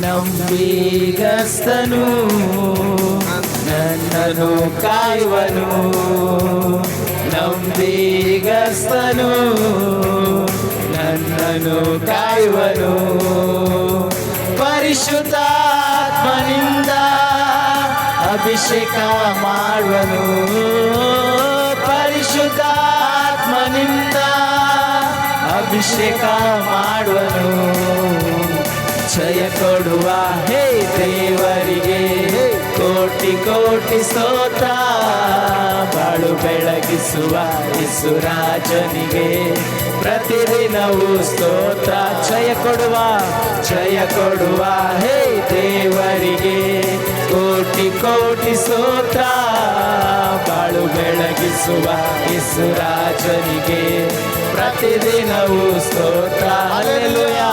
ನಂಬಿಗಸ್ತನು ನನ್ನನು ಕಾಯುವನು, ನಂಬಿಗಸ್ತನು ನನ್ನನು ಕಾಯುವನು. ಪರಿಶುದ್ಧಾತ್ಮನಿಂದ ಅಭಿಷೇಕ ಮಾಡುವನು, ಪರಿಶುದ್ಧಾತ್ಮನಿಂದ ಅಭಿಷೇಕ ಮಾಡುವನು. ಜಯ ಕೊಡುವ ಹೇ ದೇವರಿಗೆ ಕೋಟಿ ಕೋಟಿ ಸ್ತೋತ್ರ, ಬಾಳು ಬೆಳಗಿಸುವ ಯೇಸುರಾಜನಿಗೆ ಪ್ರತಿದಿನವೂ ಸ್ತೋತ್ರ. ಜಯ ಕೊಡುವ ಹೇ ದೇವರಿಗೆ ಕೋಟಿ ಕೋಟಿ ಸ್ತೋತ್ರ, ಬಾಳು ಬೆಳಗಿಸುವ ಯೇಸುರಾಜನಿಗೆ ಪ್ರತಿದಿನವೂ ಸ್ತೋತ್ರ. ಹಲ್ಲೆಲೂಯಾ.